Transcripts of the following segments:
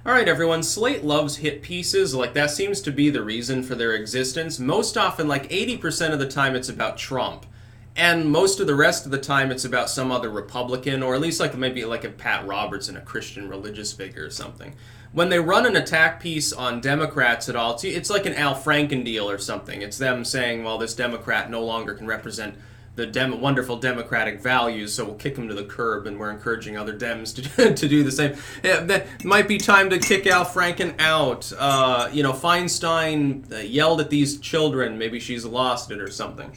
All right, everyone, Slate loves hit pieces. Like, that seems to be the reason for their existence. Most often, like 80% of the time, it's about Trump. And most of the rest of the time, it's about some other Republican, or at least like maybe like a Pat Robertson, a Christian religious figure or something. When they run an attack piece on Democrats at all, it's like an Al Franken deal or something. It's them saying, well, this Democrat no longer can represent the wonderful democratic values, so we'll kick him to the curb, and we're encouraging other Dems to do the same. That might be time to kick Al Franken out. Feinstein yelled at these children. Maybe she's lost it or something.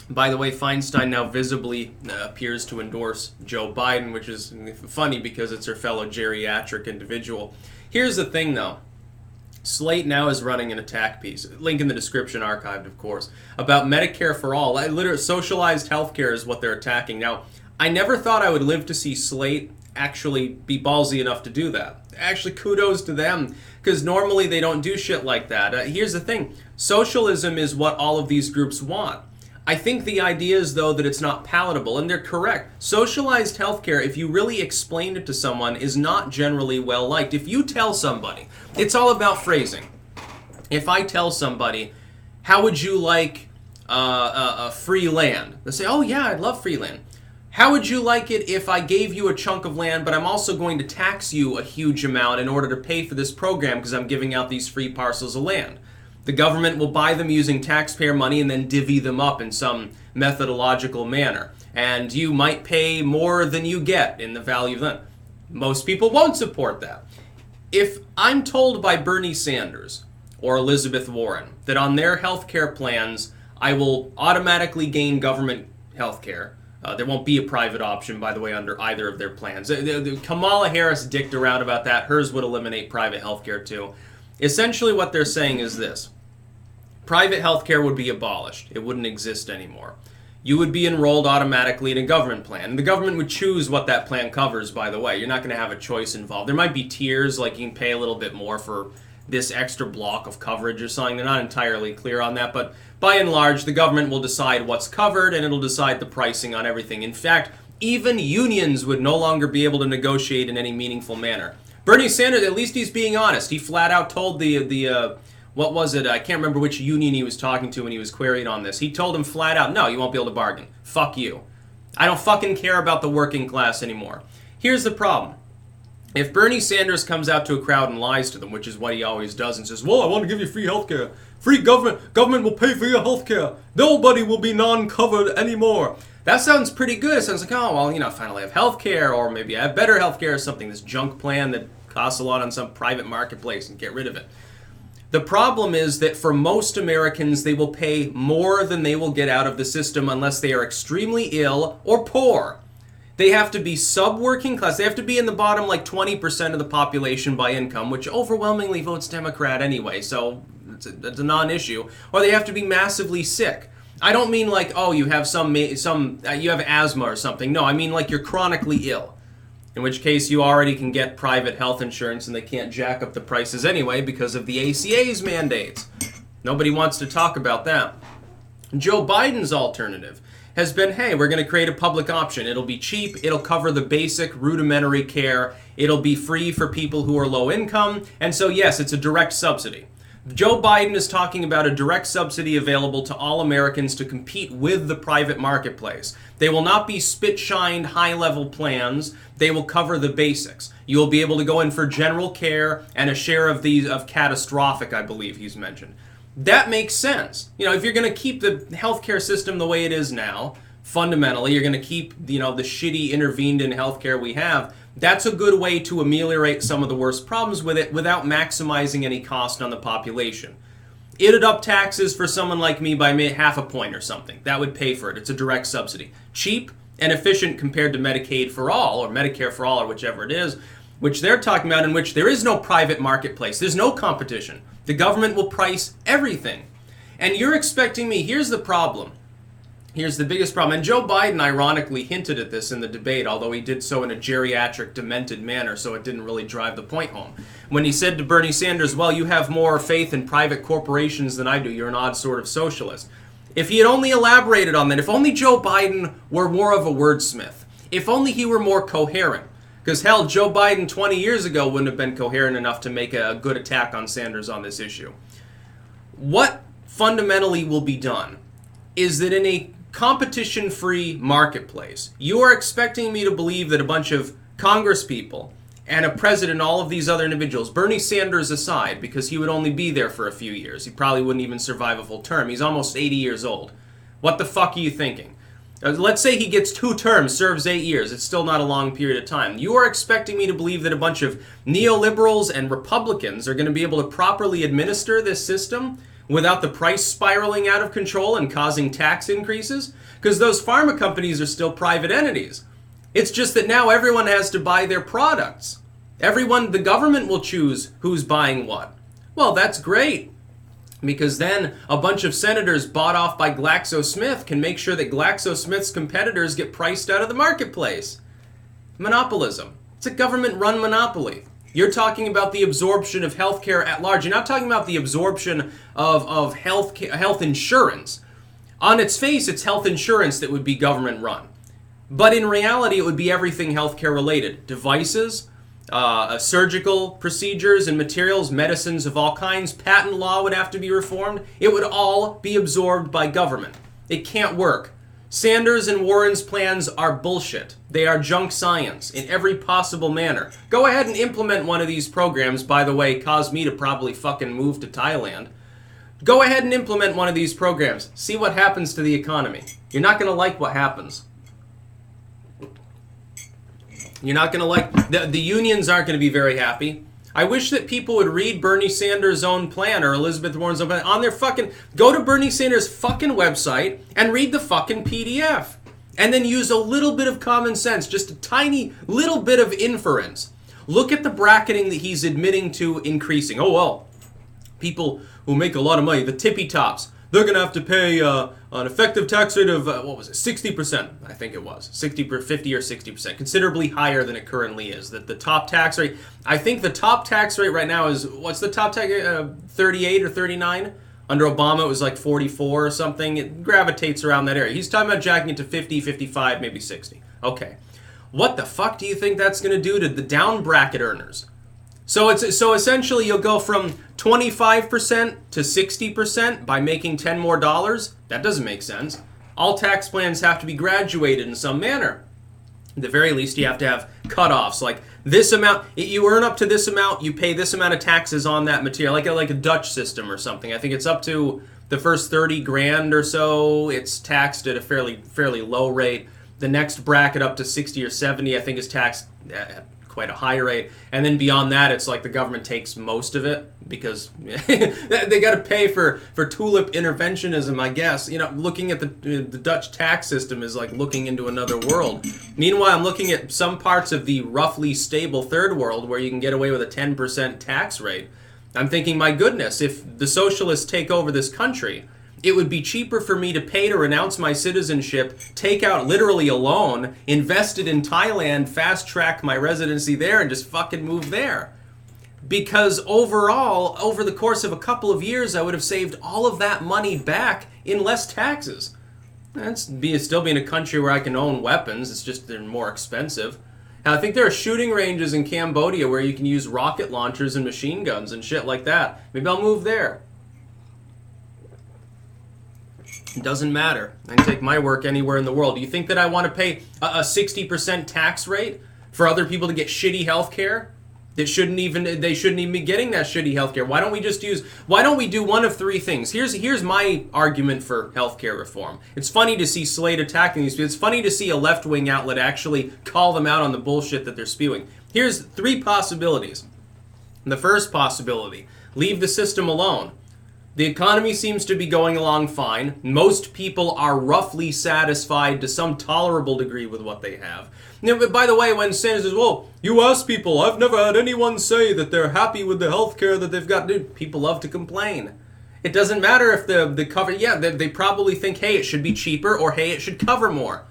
By the way, Feinstein now visibly appears to endorse Joe Biden, which is funny because it's her fellow geriatric individual. Here's the thing, though. Slate now is running an attack piece, link in the description, archived of course, about Medicare for all. Literally, socialized healthcare is what they're attacking. Now, I never thought I would live to see Slate actually be ballsy enough to do that. Actually, kudos to them, because normally they don't do shit like that. Here's the thing. Socialism is what all of these groups want. I think the idea is, though, that it's not palatable, and they're correct. Socialized healthcare, if you really explain it to someone, is not generally well liked. If you tell somebody, it's all about phrasing. If I tell somebody, how would you like free land? They say, oh yeah, I'd love free land. How would you like it if I gave you a chunk of land, but I'm also going to tax you a huge amount in order to pay for this program because I'm giving out these free parcels of land? The government will buy them using taxpayer money and then divvy them up in some methodological manner. And you might pay more than you get in the value of them. Most people won't support that. If I'm told by Berniesanders or Elizabethwarren that on their healthcare plans I will automatically gain government healthcare, there won't be a private option, by the way, under either of their plans. Kamala Harris dicked around about that. Hers would eliminate private healthcare too. Essentially what they're saying is this. Private healthcare would be abolished. It wouldn't exist anymore. You would be enrolled automatically in a government plan. And the government would choose what that plan covers, by the way. You're not going to have a choice involved. There might be tiers, like you can pay a little bit more for this extra block of coverage or something. They're not entirely clear on that. But by and large, the government will decide what's covered, and it'll decide the pricing on everything. In fact, even unions would no longer be able to negotiate in any meaningful manner. Bernie Sanders, at least he's being honest. He flat out told what was it? I can't remember which union he was talking to when he was queried on this. He told him flat out, no, you won't be able to bargain. Fuck you. I don't fucking care about the working class anymore. Here's the problem. If Bernie Sanders comes out to a crowd and lies to them, which is what he always does, and says, well, I want to give you free healthcare. Free government will pay for your healthcare. Nobody will be non-covered anymore. That sounds pretty good. It sounds like, oh, well, finally I have healthcare, or maybe I have better healthcare or something, this junk plan that costs a lot on some private marketplace, and get rid of it. The problem is that for most Americans, they will pay more than they will get out of the system unless they are extremely ill or poor. They have to be sub-working class. They have to be in the bottom like 20% of the population by income, which overwhelmingly votes Democrat anyway, so it's a non-issue. Or they have to be massively sick. I don't mean like, oh, you have you have asthma or something. No, I mean like you're chronically ill. In which case you already can get private health insurance and they can't jack up the prices anyway because of the ACA's mandates. Nobody wants to talk about that. Joe Biden's alternative has been, hey, we're going to create a public option. It'll be cheap. It'll cover the basic rudimentary care. It'll be free for people who are low income. And so, yes, it's a direct subsidy. Joe Biden is talking about a direct subsidy available to all Americans to compete with the private marketplace. They will not be spit-shined high-level plans. They will cover the basics. You will be able to go in for general care and a share of catastrophic, I believe he's mentioned. That makes sense. If you're going to keep the healthcare system the way it is now, fundamentally, you're going to keep, the shitty intervened-in healthcare we have. That's a good way to ameliorate some of the worst problems with it without maximizing any cost on the population. It'd up taxes for someone like me by half a point or something. That would pay for it. It's a direct subsidy. Cheap and efficient compared to Medicaid for all, or Medicare for all, or whichever it is, which they're talking about, in which there is no private marketplace. There's no competition. The government will price everything. And you're expecting me, here's the problem. Here's the biggest problem. And Joe Biden ironically hinted at this in the debate, although he did so in a geriatric, demented manner, so it didn't really drive the point home. When he said to Bernie Sanders, well, you have more faith in private corporations than I do. You're an odd sort of socialist. If he had only elaborated on that, if only Joe Biden were more of a wordsmith, if only he were more coherent. Because hell, Joe Biden 20 years ago wouldn't have been coherent enough to make a good attack on Sanders on this issue. What fundamentally will be done is that in a competition-free marketplace, you are expecting me to believe that a bunch of Congress people and a president, all of these other individuals, Bernie Sanders aside, because he would only be there for a few years. He probably wouldn't even survive a full term. He's almost 80 years old. What the fuck are you thinking? Let's say he gets 2 terms, serves 8 years. It's still not a long period of time. You are expecting me to believe that a bunch of neoliberals and Republicans are going to be able to properly administer this system without the price spiraling out of control and causing tax increases? Because those pharma companies are still private entities. It's just that now everyone has to buy their products. The government will choose who's buying what. Well, that's great, because then a bunch of senators bought off by GlaxoSmith can make sure that GlaxoSmith's competitors get priced out of the marketplace. Monopolism. It's a government-run monopoly. You're talking about the absorption of healthcare at large. You're not talking about the absorption of health insurance. On its face, it's health insurance that would be government-run. But in reality, it would be everything healthcare related. Devices, surgical procedures and materials, medicines of all kinds, patent law would have to be reformed. It would all be absorbed by government. It can't work. Sanders and Warren's plans are bullshit. They are junk science in every possible manner. Go ahead and implement one of these programs. By the way, cause me to probably fucking move to Thailand. Go ahead and implement one of these programs. See what happens to the economy. You're not going to like what happens. You're not going to like... The unions aren't going to be very happy. I wish that people would read Bernie Sanders' own plan or Elizabethwarren's own plan on their fucking... Go to Bernie Sanders' fucking website and read the fucking PDF. And then use a little bit of common sense, just a tiny little bit of inference. Look at the bracketing that he's admitting to increasing. Oh, well, people who make a lot of money, the tippy tops, they're going to have to pay an effective tax rate of, 60%, I think it was. 50 or 60%, considerably higher than it currently is. That the top tax rate, I think the top tax rate right now is, what's the top tax rate, 38 or 39? Under Obama, it was like 44 or something. It gravitates around that area. He's talking about jacking it to 50, 55, maybe 60. Okay. What the fuck do you think that's going to do to the down bracket earners? So essentially you'll go from 25% to 60% by making $10 more. That doesn't make sense. All tax plans have to be graduated in some manner. At the very least, you have to have cutoffs. Like this amount, you earn up to this amount, you pay this amount of taxes on that material, like a Dutch system or something. I think it's up to the first 30 grand or so. It's taxed at a fairly low rate. The next bracket up to 60 or 70, I think, is taxed at quite a high rate, and then beyond that it's like the government takes most of it because they got to pay for tulip interventionism, I guess. You know, looking at the Dutch tax system is like looking into another world. Meanwhile, I'm looking at some parts of the roughly stable third world where you can get away with a 10% tax rate. I'm thinking, my goodness, if the socialists take over this country, it would be cheaper for me to pay to renounce my citizenship, take out literally a loan, invest it in Thailand, fast-track my residency there, and just fucking move there. Because overall, over the course of a couple of years, I would have saved all of that money back in less taxes. That's still being a country where I can own weapons, it's just they're more expensive. And I think there are shooting ranges in Cambodia where you can use rocket launchers and machine guns and shit like that. Maybe I'll move there. It doesn't matter. I can take my work anywhere in the world. Do you think that I want to pay a 60% tax rate for other people to get shitty health care? They shouldn't even be getting that shitty health care. Why don't we do one of three things? Here's my argument for healthcare reform. It's funny to see Slate attacking these people. It's funny to see a left-wing outlet actually call them out on the bullshit that they're spewing. Here's three possibilities. The first possibility, leave the system alone. The economy seems to be going along fine. Most people are roughly satisfied to some tolerable degree with what they have. Now, by the way, when Sanders says, well, you ask people, I've never had anyone say that they're happy with the health care that they've got. Dude, people love to complain. It doesn't matter if the cover, they probably think, hey, it should be cheaper, or hey, it should cover more.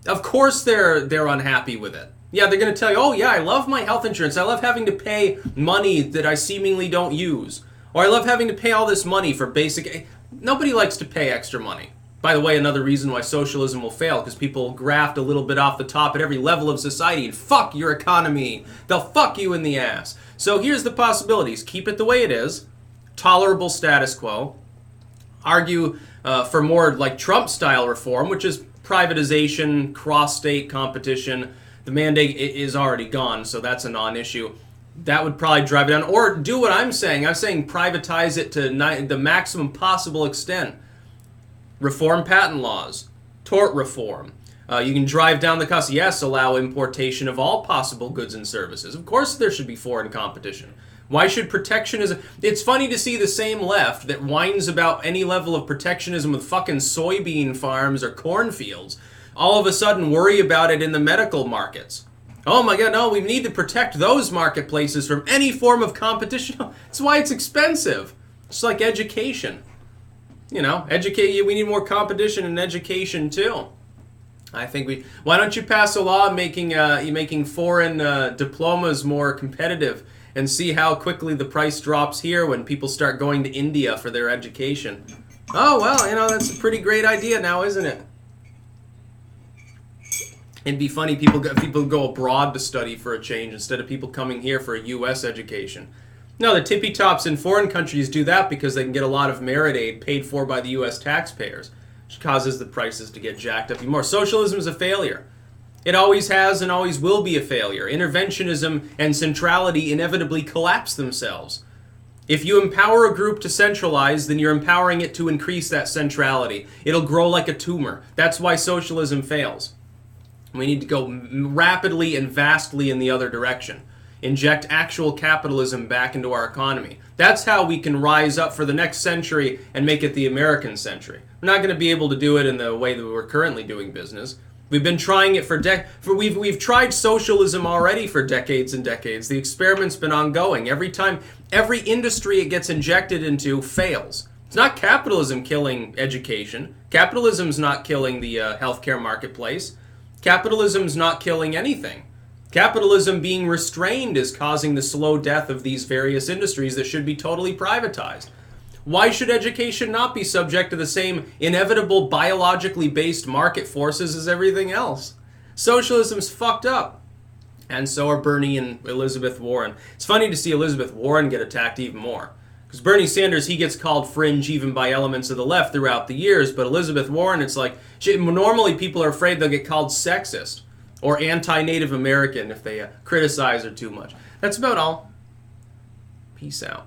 Of course they're unhappy with it. Yeah, they're going to tell you, oh yeah, I love my health insurance. I love having to pay money that I seemingly don't use. Or I love having to pay all this money for basic... Nobody likes to pay extra money. By the way, another reason why socialism will fail, because people graft a little bit off the top at every level of society and fuck your economy. They'll fuck you in the ass. So here's the possibilities. Keep it the way it is. Tolerable status quo. Argue for more like Trump-style reform, which is privatization, cross-state competition. The mandate is already gone, so that's a non-issue. That would probably drive it down. Or do what I'm saying. I'm saying privatize it to the maximum possible extent. Reform patent laws. Tort reform. You can drive down the cost. Yes, allow importation of all possible goods and services. Of course there should be foreign competition. Why should protectionism... It's funny to see the same left that whines about any level of protectionism with fucking soybean farms or cornfields all of a sudden worry about it in the medical markets. Oh my god, no, we need to protect those marketplaces from any form of competition. That's why it's expensive. It's like education. You know, we need more competition in education too. I think why don't you pass a law making foreign diplomas more competitive and see how quickly the price drops here when people start going to India for their education. Oh, well, you know, that's a pretty great idea now, isn't it? It'd be funny, people go abroad to study for a change instead of people coming here for a U.S. education. No, the tippy tops in foreign countries do that because they can get a lot of merit aid paid for by the U.S. taxpayers, which causes the prices to get jacked up even more. Socialism is a failure. It always has and always will be a failure. Interventionism and centrality inevitably collapse themselves. If you empower a group to centralize, then you're empowering it to increase that centrality. It'll grow like a tumor. That's why socialism fails. We need to go rapidly and vastly in the other direction. Inject actual capitalism back into our economy. That's how we can rise up for the next century and make it the American century. We're not going to be able to do it in the way that we're currently doing business. We've been trying it we've tried socialism already for decades and decades. The experiment's been ongoing. Every industry it gets injected into fails. It's not capitalism killing education. Capitalism's not killing the healthcare marketplace. Capitalism's not killing anything. Capitalism being restrained is causing the slow death of these various industries that should be totally privatized. Why should education not be subject to the same inevitable biologically based market forces as everything else? Socialism's fucked up. And so are Bernie and Elizabethwarren. It's funny to see Elizabethwarren get attacked even more. Because Berniesanders, he gets called fringe even by elements of the left throughout the years, but Elizabethwarren, it's like, normally people are afraid they'll get called sexist or anti-Native American if they criticize her too much. That's about all. Peace out.